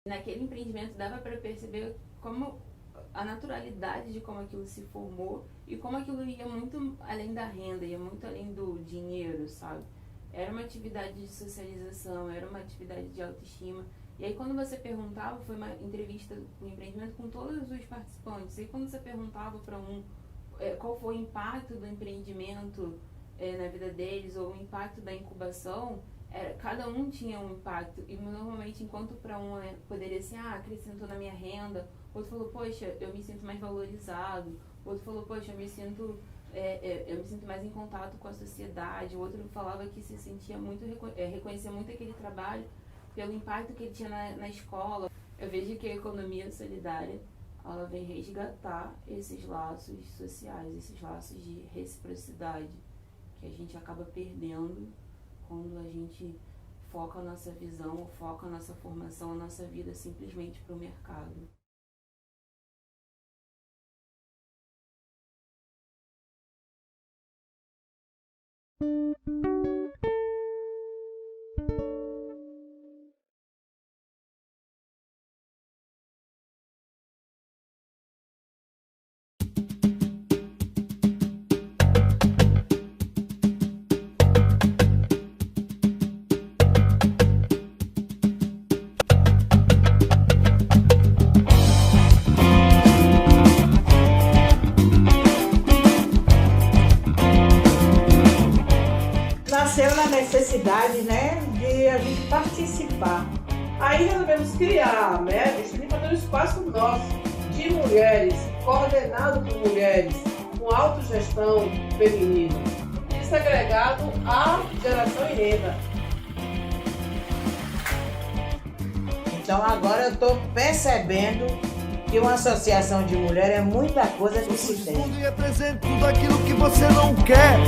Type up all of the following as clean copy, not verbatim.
Naquele empreendimento dava para perceber como a naturalidade de como aquilo se formou e como aquilo ia muito além da renda, ia muito além do dinheiro, sabe? Era uma atividade de socialização, era uma atividade de autoestima. E aí quando você perguntava, foi uma entrevista com empreendimento com todos os participantes, e aí quando você perguntava para qual foi o impacto do empreendimento na vida deles, ou o impacto da incubação, cada um tinha um impacto. E normalmente, enquanto para um poderia ser, acrescentou na minha renda, outro falou, poxa, eu me sinto mais valorizado, outro falou, poxa, eu me sinto mais em contato com a sociedade, o outro falava que se sentia muito, reconhecia muito aquele trabalho pelo impacto que ele tinha na escola. Eu vejo que a economia solidária, ela vem resgatar esses laços sociais, esses laços de reciprocidade que a gente acaba perdendo quando a gente foca a nossa visão, foca a nossa formação, a nossa vida simplesmente para o mercado. Nasceu na necessidade, né, de a gente participar. Aí resolvemos criar, né, um espaço nosso de mulheres, coordenado por mulheres, com autogestão feminina, segregado à geração e renda. Então agora eu estou percebendo que uma associação de mulher é muita coisa que se tem. E representa tudo aquilo que você não quer.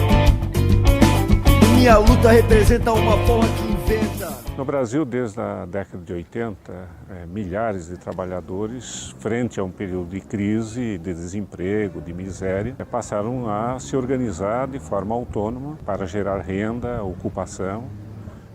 Minha luta representa uma forma que inventa. No Brasil, desde a década de 80, milhares de trabalhadores, frente a um período de crise, de desemprego, de miséria, passaram a se organizar de forma autônoma para gerar renda, ocupação.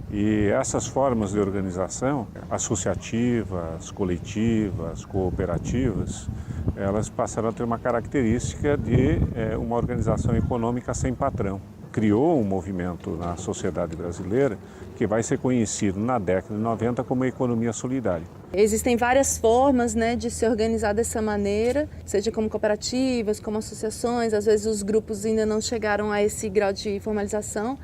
E essas formas de organização, associativas, coletivas, cooperativas, elas passaram a ter uma característica de uma organização econômica sem patrão. Criou um movimento na sociedade brasileira que vai ser conhecido na década de 90 como a economia solidária. Existem várias formas, né, de se organizar dessa maneira, seja como cooperativas, como associações, às vezes os grupos ainda não chegaram a esse grau de formalização,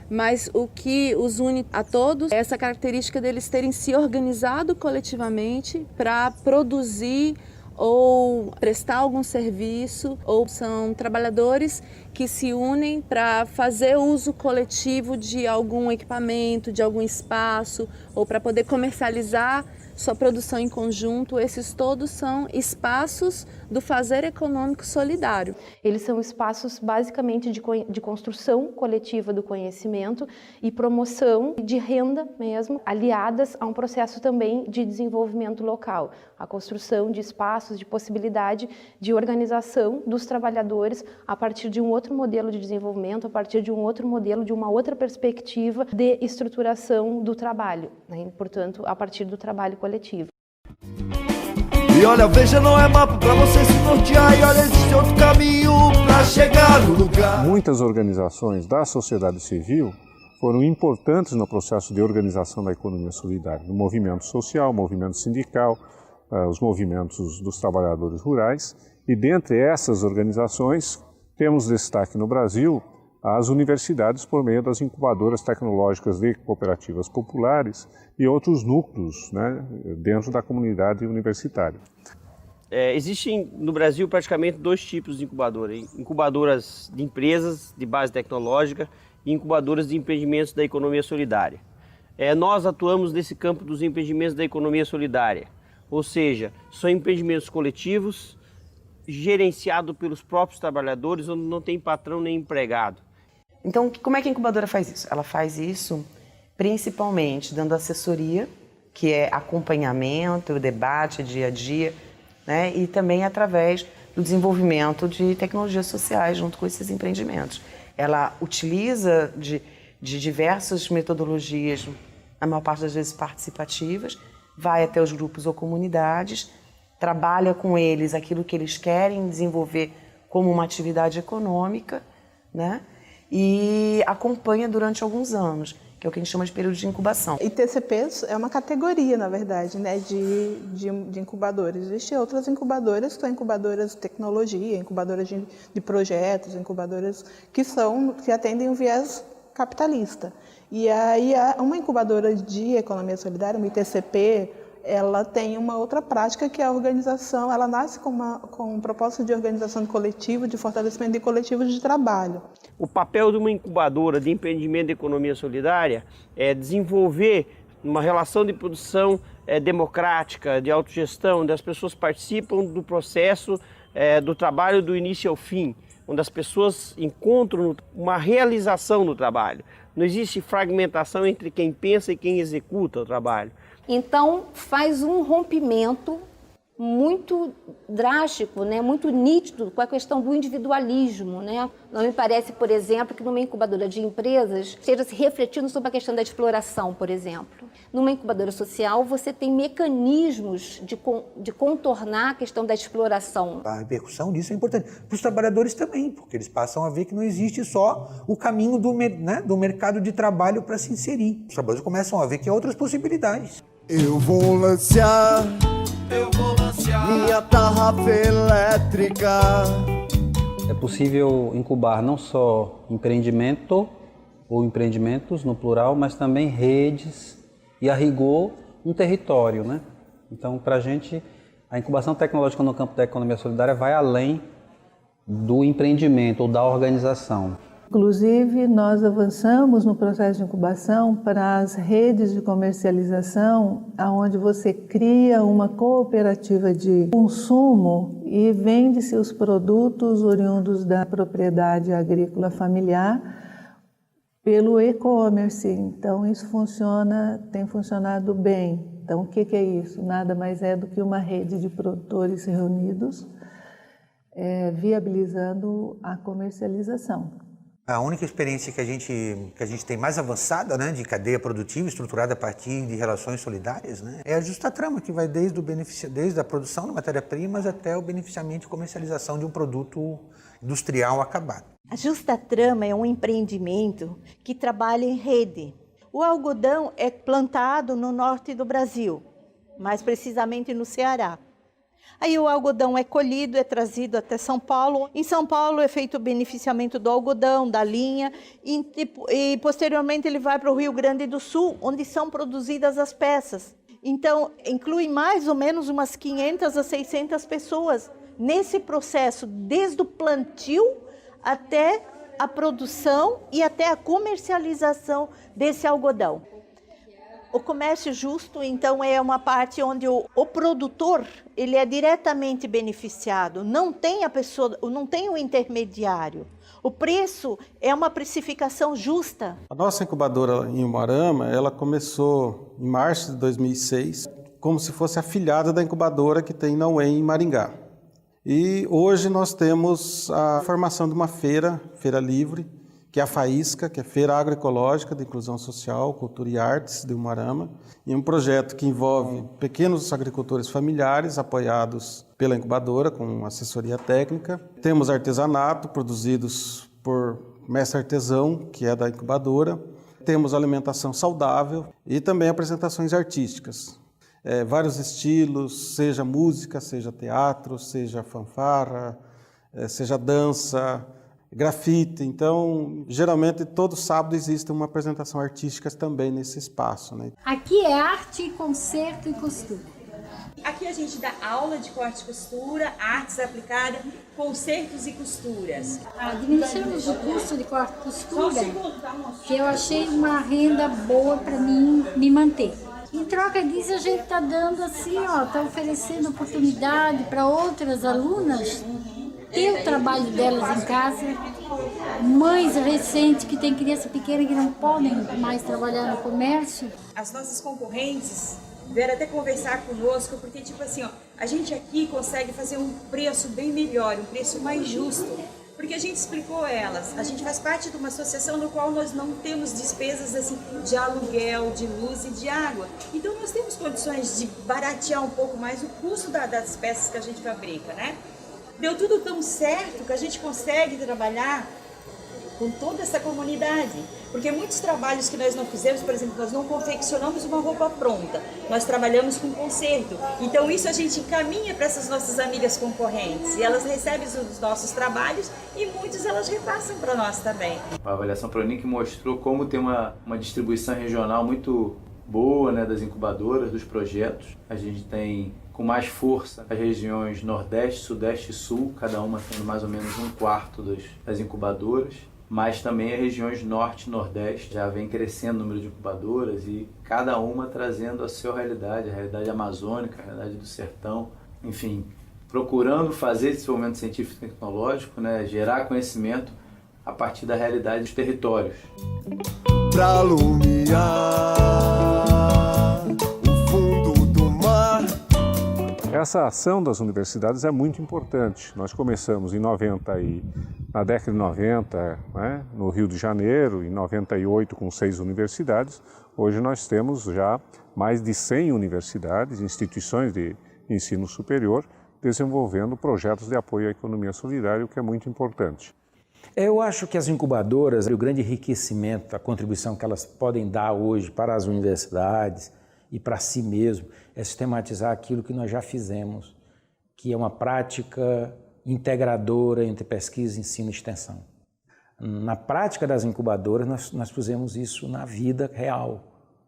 mas o que os une a todos é essa característica deles terem se organizado coletivamente para produzir ou prestar algum serviço, ou são trabalhadores que se unem para fazer uso coletivo de algum equipamento, de algum espaço, ou para poder comercializar sua produção em conjunto. Esses todos são espaços do fazer econômico solidário. Eles são espaços basicamente de construção coletiva do conhecimento e promoção de renda mesmo, aliadas a um processo também de desenvolvimento local, a construção de espaços de possibilidade de organização dos trabalhadores a partir de um outro modelo de desenvolvimento, a partir de um outro modelo, de uma outra perspectiva de estruturação do trabalho, né? Portanto, a partir do trabalho coletivo. E olha, veja, não é mapa pra você se nortear. E olha, existe outro caminho pra chegar no lugar. Muitas organizações da sociedade civil foram importantes no processo de organização da economia solidária, no movimento social, movimento sindical, os movimentos dos trabalhadores rurais. E dentre essas organizações, temos destaque no Brasil as universidades por meio das incubadoras tecnológicas de cooperativas populares e outros núcleos, né, dentro da comunidade universitária. Existem no Brasil praticamente dois tipos de incubadoras. Incubadoras de empresas de base tecnológica e incubadoras de empreendimentos da economia solidária. Nós atuamos nesse campo dos empreendimentos da economia solidária, ou seja, são empreendimentos coletivos, gerenciados pelos próprios trabalhadores, onde não tem patrão nem empregado. Então, como é que a incubadora faz isso? Ela faz isso principalmente dando assessoria, que é acompanhamento, debate dia a dia, né? E também através do desenvolvimento de tecnologias sociais junto com esses empreendimentos. Ela utiliza de diversas metodologias, na maior parte das vezes participativas, vai até os grupos ou comunidades, trabalha com eles aquilo que eles querem desenvolver como uma atividade econômica, né? E acompanha durante alguns anos, que é o que a gente chama de período de incubação. ITCPs é uma categoria, na verdade, né, de incubadoras. Existem outras incubadoras, que são incubadoras de tecnologia, incubadoras de projetos, incubadoras que atendem um viés capitalista. E aí, uma incubadora de economia solidária, uma ITCP, ela tem uma outra prática, que é a organização. Ela nasce com um propósito de organização de coletivo, de fortalecimento de coletivos de trabalho. O papel de uma incubadora de empreendimento de economia solidária é desenvolver uma relação de produção democrática, de autogestão, onde as pessoas participam do processo do trabalho do início ao fim, onde as pessoas encontram uma realização no trabalho. Não existe fragmentação entre quem pensa e quem executa o trabalho. Então, faz um rompimento muito drástico, né, muito nítido com a questão do individualismo, né? Não me parece, por exemplo, que numa incubadora de empresas esteja se refletindo sobre a questão da exploração, por exemplo. Numa incubadora social, você tem mecanismos de contornar a questão da exploração. A repercussão disso é importante. Para os trabalhadores também, porque eles passam a ver que não existe só o caminho do mercado de trabalho para se inserir. Os trabalhadores começam a ver que há outras possibilidades. Eu vou lançar minha tarrafa elétrica. É possível incubar não só empreendimento ou empreendimentos no plural, mas também redes e, a rigor, um território, né? Então, para a gente, a incubação tecnológica no campo da economia solidária vai além do empreendimento ou da organização. Inclusive, nós avançamos no processo de incubação para as redes de comercialização, onde você cria uma cooperativa de consumo e vende seus produtos oriundos da propriedade agrícola familiar pelo e-commerce. Então, isso tem funcionado bem. Então, o que é isso? Nada mais é do que uma rede de produtores reunidos, viabilizando a comercialização. A única experiência que a gente tem mais avançada, né, de cadeia produtiva, estruturada a partir de relações solidárias, né, é a Justa Trama, que vai desde a produção de matéria-primas até o beneficiamento e comercialização de um produto industrial acabado. A Justa Trama é um empreendimento que trabalha em rede. O algodão é plantado no norte do Brasil, mais precisamente no Ceará. Aí o algodão é colhido, é trazido até São Paulo. Em São Paulo é feito o beneficiamento do algodão, da linha, e posteriormente ele vai para o Rio Grande do Sul, onde são produzidas as peças. Então, inclui mais ou menos umas 500 a 600 pessoas nesse processo, desde o plantio até a produção e até a comercialização desse algodão. O comércio justo, então, é uma parte onde o produtor ele é diretamente beneficiado, não tem o intermediário. O preço é uma precificação justa. A nossa incubadora em Umuarama, ela começou em março de 2006, como se fosse afiliada da incubadora que tem na UEM em Maringá. E hoje nós temos a formação de uma feira livre, que é a Faísca, que é Feira Agroecológica de Inclusão Social, Cultura e Artes de Umuarama, e um projeto que envolve pequenos agricultores familiares apoiados pela incubadora com assessoria técnica. Temos artesanato produzidos por mestre artesão, que é da incubadora. Temos alimentação saudável e também apresentações artísticas. Vários estilos, seja música, seja teatro, seja fanfarra, seja dança, grafite. Então, geralmente, todo sábado existe uma apresentação artística também nesse espaço, né? Aqui é arte, concerto e costura. Aqui a gente dá aula de corte e costura, artes aplicadas, concertos e costuras. Administramos o curso de corte e costura, que eu achei uma renda boa para mim me manter. Em troca disso, a gente está dando assim, está oferecendo oportunidade para outras alunas ter o trabalho delas em casa, mães recentes que têm criança pequena que não podem mais trabalhar no comércio. As nossas concorrentes vieram até conversar conosco, porque tipo assim, a gente aqui consegue fazer um preço bem melhor, um preço mais justo, porque a gente explicou a elas, a gente faz parte de uma associação no qual nós não temos despesas assim de aluguel, de luz e de água, então nós temos condições de baratear um pouco mais o custo das peças que a gente fabrica, né? Deu tudo tão certo que a gente consegue trabalhar com toda essa comunidade. Porque muitos trabalhos que nós não fizemos, por exemplo, nós não confeccionamos uma roupa pronta, nós trabalhamos com conserto. Então isso a gente encaminha para essas nossas amigas concorrentes e elas recebem os nossos trabalhos e muitos elas repassam para nós também. A avaliação Proninc mostrou como tem uma distribuição regional muito boa, né, das incubadoras, dos projetos. A gente tem com mais força as regiões Nordeste, Sudeste e Sul, cada uma tendo mais ou menos 1/4 das incubadoras. Mas também as regiões Norte e Nordeste já vem crescendo o número de incubadoras e cada uma trazendo a sua realidade, a realidade amazônica, a realidade do sertão, enfim, procurando fazer esse desenvolvimento científico e tecnológico, né, gerar conhecimento a partir da realidade dos territórios. Pra alumiar o fundo do mar. Essa ação das universidades é muito importante. Nós começamos na década de 90, né, no Rio de Janeiro, em 98 com 6 universidades. Hoje nós temos já mais de 100 universidades, instituições de ensino superior, desenvolvendo projetos de apoio à economia solidária, o que é muito importante. Eu acho que as incubadoras, o grande enriquecimento, a contribuição que elas podem dar hoje para as universidades e para si mesmo, é sistematizar aquilo que nós já fizemos, que é uma prática integradora entre pesquisa, ensino e extensão. Na prática das incubadoras, nós fizemos isso na vida real,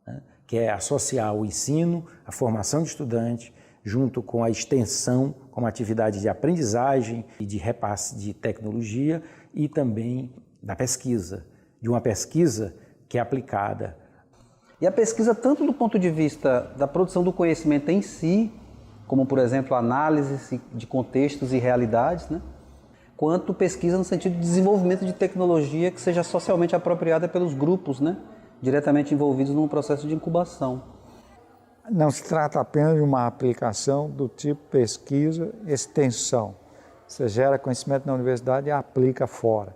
né? Que é associar o ensino, a formação de estudante, junto com a extensão, como atividade de aprendizagem e de repasse de tecnologia e também da pesquisa, de uma pesquisa que é aplicada. E a pesquisa tanto do ponto de vista da produção do conhecimento em si, como, por exemplo, análise de contextos e realidades, né? Quanto pesquisa no sentido de desenvolvimento de tecnologia que seja socialmente apropriada pelos grupos, né? Diretamente envolvidos num processo de incubação. Não se trata apenas de uma aplicação do tipo pesquisa, extensão. Você gera conhecimento na universidade e aplica fora.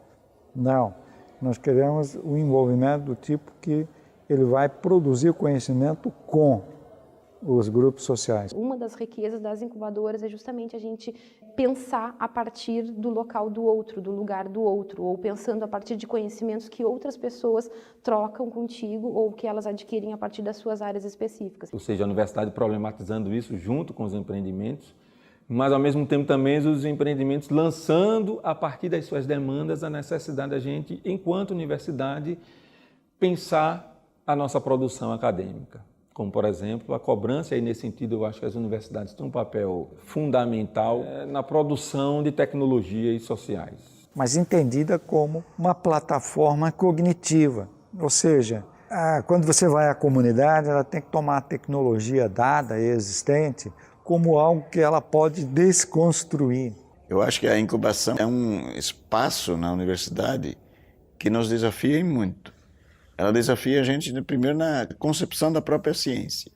Não, nós queremos o envolvimento do tipo que ele vai produzir conhecimento com os grupos sociais. Uma das riquezas das incubadoras é justamente a gente pensar a partir do local do outro, do lugar do outro, ou pensando a partir de conhecimentos que outras pessoas trocam contigo ou que elas adquirem a partir das suas áreas específicas. Ou seja, a universidade problematizando isso junto com os empreendimentos, mas ao mesmo tempo também os empreendimentos lançando a partir das suas demandas a necessidade da gente, enquanto universidade, pensar a nossa produção acadêmica. Como, por exemplo, a cobrança, e nesse sentido eu acho que as universidades têm um papel fundamental na produção de tecnologias sociais. Mas entendida como uma plataforma cognitiva, ou seja, quando você vai à comunidade, ela tem que tomar a tecnologia dada e existente como algo que ela pode desconstruir. Eu acho que a incubação é um espaço na universidade que nos desafia muito. Ela desafia a gente primeiro na concepção da própria ciência.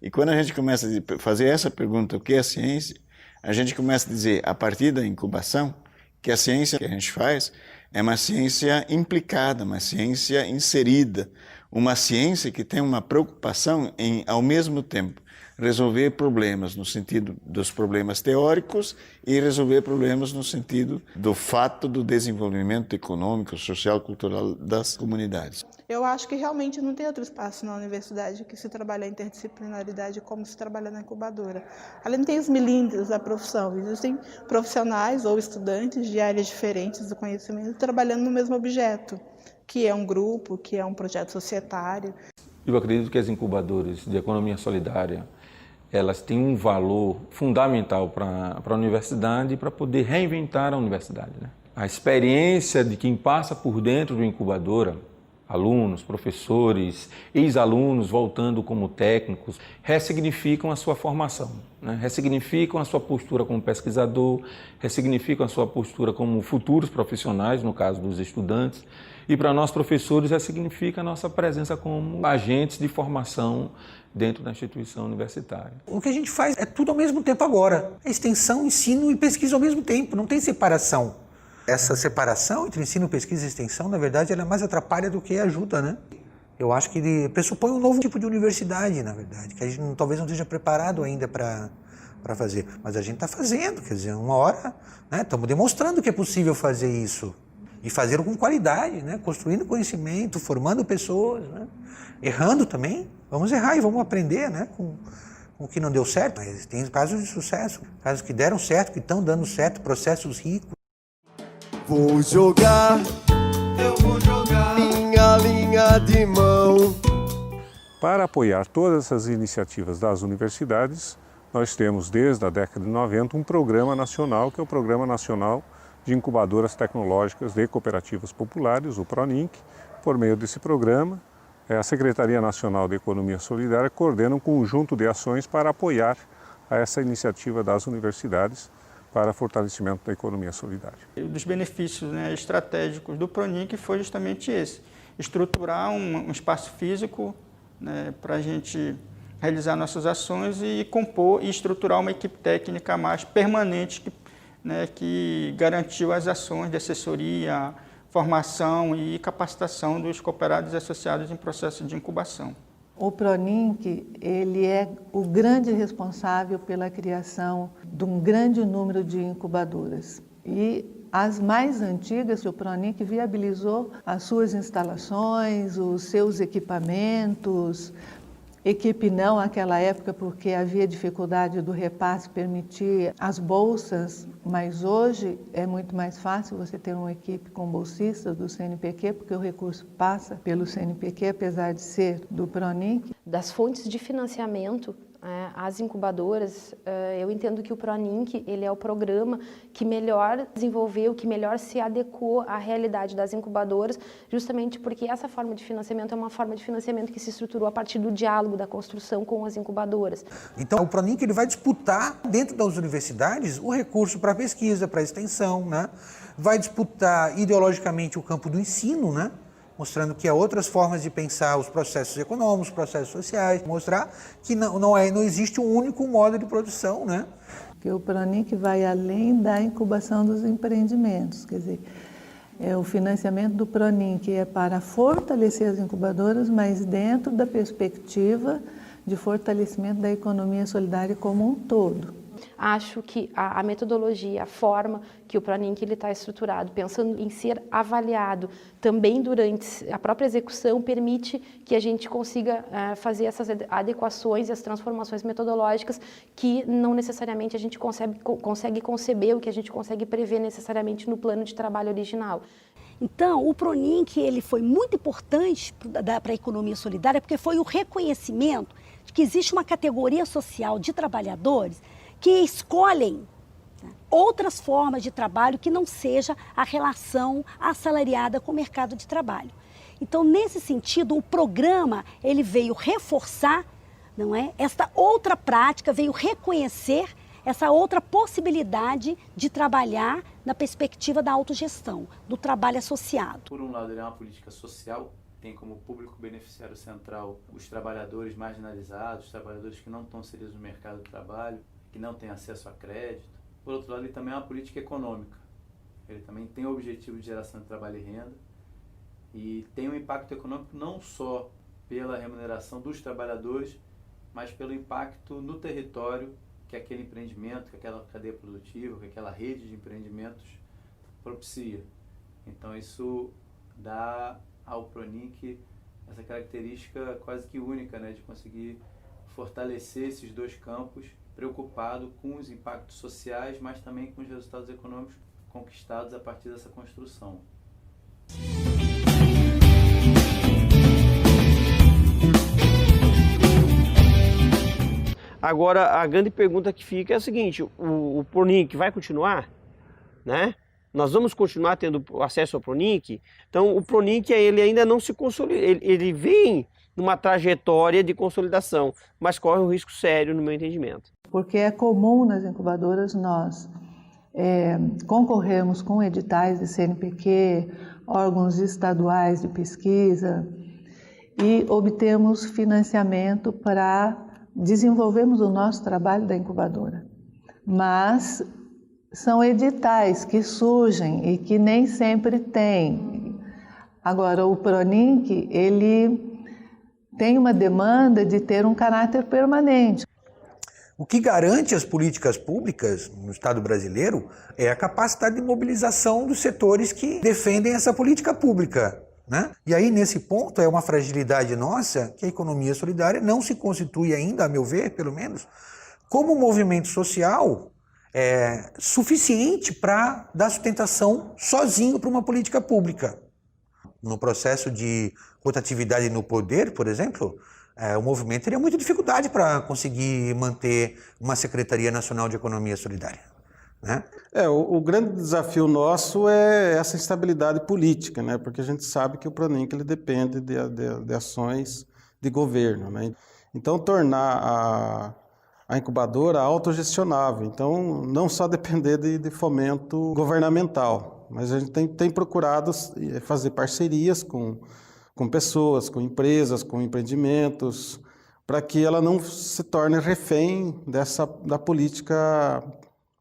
E quando a gente começa a fazer essa pergunta, o que é ciência, a gente começa a dizer, a partir da incubação, que a ciência que a gente faz é uma ciência implicada, uma ciência inserida, uma ciência que tem uma preocupação em, ao mesmo tempo, resolver problemas no sentido dos problemas teóricos e resolver problemas no sentido do fato do desenvolvimento econômico, social, cultural das comunidades. Eu acho que realmente não tem outro espaço na universidade que se trabalha a interdisciplinaridade como se trabalha na incubadora. Além tem os milímetros da profissão, existem profissionais ou estudantes de áreas diferentes do conhecimento trabalhando no mesmo objeto, que é um grupo, que é um projeto societário. Eu acredito que as incubadoras de economia solidária, elas têm um valor fundamental para a universidade e para poder reinventar a universidade, né? A experiência de quem passa por dentro de uma incubadora, alunos, professores, ex-alunos voltando como técnicos, ressignificam a sua formação, né? Ressignificam a sua postura como pesquisador, ressignificam a sua postura como futuros profissionais, no caso dos estudantes, e para nós professores ressignifica a nossa presença como agentes de formação dentro da instituição universitária. O que a gente faz é tudo ao mesmo tempo agora. É extensão, ensino e pesquisa ao mesmo tempo, não tem separação. Essa separação entre ensino, pesquisa e extensão, na verdade, ela mais atrapalha do que ajuda, né? Eu acho que ele pressupõe um novo tipo de universidade, na verdade, que a gente talvez não esteja preparado ainda para fazer. Mas a gente está fazendo, quer dizer, uma hora, né, estamos demonstrando que é possível fazer isso. E fazer com qualidade, né, construindo conhecimento, formando pessoas, né, errando também. Vamos errar e vamos aprender, né, com o que não deu certo. Mas tem casos de sucesso, casos que deram certo, que estão dando certo, processos ricos. Vou jogar, eu vou jogar minha linha de mão. Para apoiar todas essas iniciativas das universidades, nós temos desde a década de 90 um programa nacional, que é o Programa Nacional de Incubadoras Tecnológicas de Cooperativas Populares, o PRONINC. Por meio desse programa, a Secretaria Nacional de Economia Solidária coordena um conjunto de ações para apoiar essa iniciativa das universidades para fortalecimento da economia solidária. Um dos benefícios, né, estratégicos do PRONINC foi justamente esse, estruturar um espaço físico, né, para a gente realizar nossas ações e compor e estruturar uma equipe técnica mais permanente que garantiu as ações de assessoria, formação e capacitação dos cooperados e associados em processo de incubação. O PRONINC, ele é o grande responsável pela criação de um grande número de incubadoras. E as mais antigas, o PRONINC viabilizou as suas instalações, os seus equipamentos. Equipe não naquela época porque havia dificuldade do repasse permitir as bolsas, mas hoje é muito mais fácil você ter uma equipe com bolsistas do CNPq, porque o recurso passa pelo CNPq, apesar de ser do PRONINC. Das fontes de financiamento, as incubadoras, eu entendo que o PRONINC ele é o programa que melhor desenvolveu, que melhor se adequou à realidade das incubadoras, justamente porque essa forma de financiamento é uma forma de financiamento que se estruturou a partir do diálogo, da construção com as incubadoras. Então o PRONINC ele vai disputar dentro das universidades o recurso para pesquisa, para extensão, né? Vai disputar ideologicamente o campo do ensino, né? Mostrando que há outras formas de pensar os processos econômicos, os processos sociais, mostrar que não existe um único modo de produção, né? Que o PRONINC vai além da incubação dos empreendimentos, quer dizer, o financiamento do PRONINC é para fortalecer as incubadoras, mas dentro da perspectiva de fortalecimento da economia solidária como um todo. Acho que a metodologia, a forma que o PRONINC está estruturado, pensando em ser avaliado também durante a própria execução, permite que a gente consiga fazer essas adequações e as transformações metodológicas que não necessariamente a gente consegue conceber, o que a gente consegue prever necessariamente no plano de trabalho original. Então, o PRONINC ele foi muito importante para a economia solidária porque foi o reconhecimento de que existe uma categoria social de trabalhadores que escolhem outras formas de trabalho que não seja a relação assalariada com o mercado de trabalho. Então, nesse sentido, o programa ele veio reforçar, não é, esta outra prática, veio reconhecer essa outra possibilidade de trabalhar na perspectiva da autogestão, do trabalho associado. Por um lado, ele é uma política social, tem como público beneficiário central os trabalhadores marginalizados, os trabalhadores que não estão inseridos no mercado de trabalho, que não têm acesso a crédito. Por outro lado, ele também é uma política econômica. Ele também tem o objetivo de geração de trabalho e renda e tem um impacto econômico não só pela remuneração dos trabalhadores, mas pelo impacto no território que aquele empreendimento, que aquela cadeia produtiva, que aquela rede de empreendimentos propicia. Então isso dá ao PRONINC essa característica quase que única, né, de conseguir fortalecer esses dois campos, preocupado com os impactos sociais, mas também com os resultados econômicos conquistados a partir dessa construção. Agora, a grande pergunta que fica é a seguinte, o PRONINC vai continuar, né? Nós vamos continuar tendo acesso ao PRONINC? Então, o PRONINC ele ainda não se consolida, ele vem numa trajetória de consolidação, mas corre um risco sério no meu entendimento. Porque é comum nas incubadoras nós concorrermos com editais de CNPq, órgãos estaduais de pesquisa e obtermos financiamento para desenvolvermos o nosso trabalho da incubadora. Mas são editais que surgem e que nem sempre tem. Agora, o PRONINC, ele tem uma demanda de ter um caráter permanente. O que garante as políticas públicas no Estado brasileiro é a capacidade de mobilização dos setores que defendem essa política pública, né? E aí, nesse ponto, é uma fragilidade nossa que a economia solidária não se constitui ainda, a meu ver, pelo menos, como um movimento social suficiente para dar sustentação sozinho para uma política pública. No processo de rotatividade no poder, por exemplo, o movimento teria muita dificuldade para conseguir manter uma Secretaria Nacional de Economia Solidária, né? O grande desafio nosso é essa instabilidade política, né? Porque a gente sabe que o Pronink ele depende de ações de governo, né? Então, tornar a incubadora autogestionável, então não só depender de fomento governamental, mas a gente tem procurado fazer parcerias com pessoas, com empresas, com empreendimentos, para que ela não se torne refém da política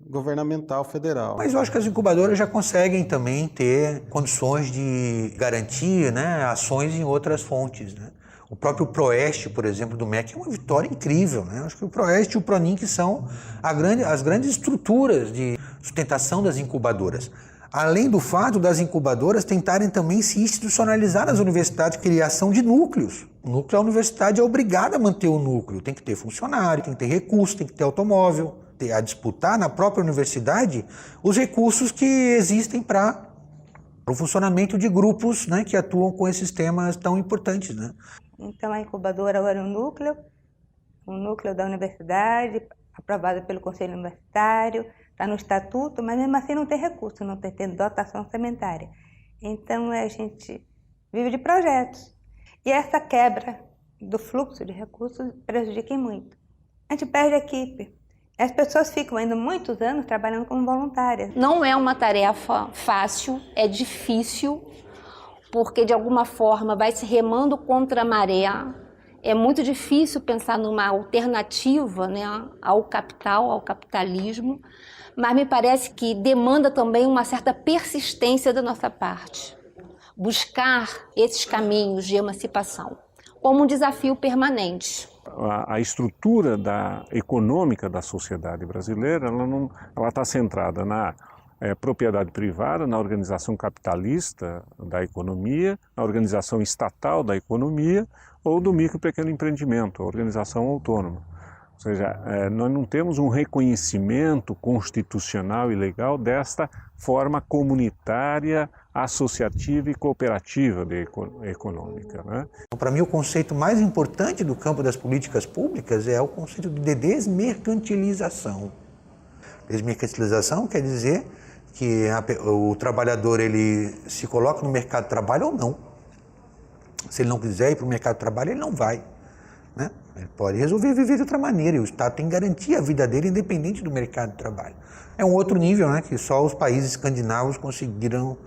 governamental federal. Mas eu acho que as incubadoras já conseguem também ter condições de garantir, né, ações em outras fontes, né? O próprio Proeste, por exemplo, do MEC é uma vitória incrível, né? Eu acho que o Proeste e o Pronink são as grandes estruturas de sustentação das incubadoras. Além do fato das incubadoras tentarem também se institucionalizar nas universidades, criação de núcleos. O núcleo, a universidade é obrigada a manter o núcleo, tem que ter funcionário, tem que ter recurso, tem que ter automóvel, a disputar na própria universidade os recursos que existem para o funcionamento de grupos, né, que atuam com esses temas tão importantes, né? Então, a incubadora agora é um núcleo da universidade, aprovado pelo Conselho Universitário, está no estatuto, mas mesmo assim não tem recurso, não tem dotação orçamentária. Então, a gente vive de projetos. E essa quebra do fluxo de recursos prejudica muito. A gente perde a equipe. As pessoas ficam ainda muitos anos trabalhando como voluntárias. Não é uma tarefa fácil, é difícil, porque de alguma forma vai se remando contra a maré. É muito difícil pensar numa alternativa, né, ao capital, ao capitalismo, mas me parece que demanda também uma certa persistência da nossa parte. Buscar esses caminhos de emancipação como um desafio permanente. A estrutura econômica da sociedade brasileira ela está centrada na propriedade privada, na organização capitalista da economia, na organização estatal da economia ou do micro e pequeno empreendimento, a organização autônoma. Ou seja, nós não temos um reconhecimento constitucional e legal desta forma comunitária, associativa e cooperativa econômica, né? Para mim, o conceito mais importante do campo das políticas públicas é o conceito de desmercantilização. Desmercantilização quer dizer que o trabalhador ele se coloca no mercado de trabalho ou não. Se ele não quiser ir para o mercado de trabalho, ele não vai, né? Ele pode resolver viver de outra maneira e o Estado tem que garantir a vida dele independente do mercado de trabalho. É um outro nível, né, que só os países escandinavos conseguiram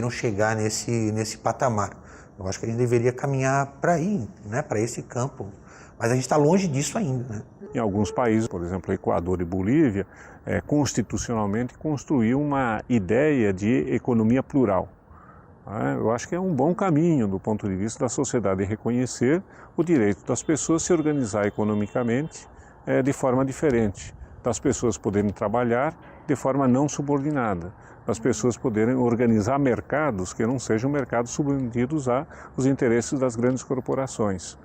chegar nesse patamar. Eu acho que a gente deveria caminhar para aí, né, para esse campo. Mas a gente está longe disso ainda, né? Em alguns países, por exemplo, Equador e Bolívia, constitucionalmente construiu uma ideia de economia plural. Eu acho que é um bom caminho do ponto de vista da sociedade reconhecer o direito das pessoas se organizar economicamente de forma diferente, das pessoas poderem trabalhar de forma não subordinada, das pessoas poderem organizar mercados que não sejam mercados submetidos aos interesses das grandes corporações,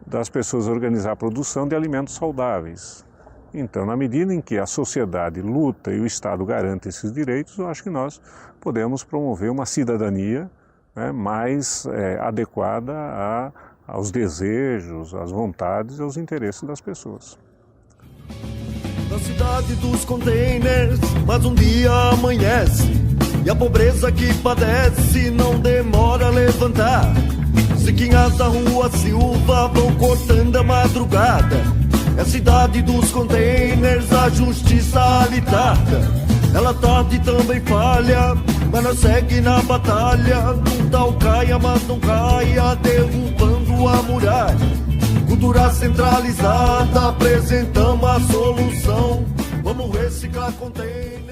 das pessoas organizar a produção de alimentos saudáveis. Então, na medida em que a sociedade luta e o Estado garante esses direitos, eu acho que nós podemos promover uma cidadania, né, mais adequada aos desejos, às vontades e aos interesses das pessoas. Na cidade dos containers, mas um dia amanhece e a pobreza que padece não demora a levantar. Ziquinhas da rua Silva vão cortando a madrugada. É a cidade dos containers, a justiça ali tarda. Ela tarde também falha, mas nós segue na batalha. Um tal caia, mas não caia, derrubando a muralha. Cultura centralizada, apresentamos a solução. Vamos reciclar containers.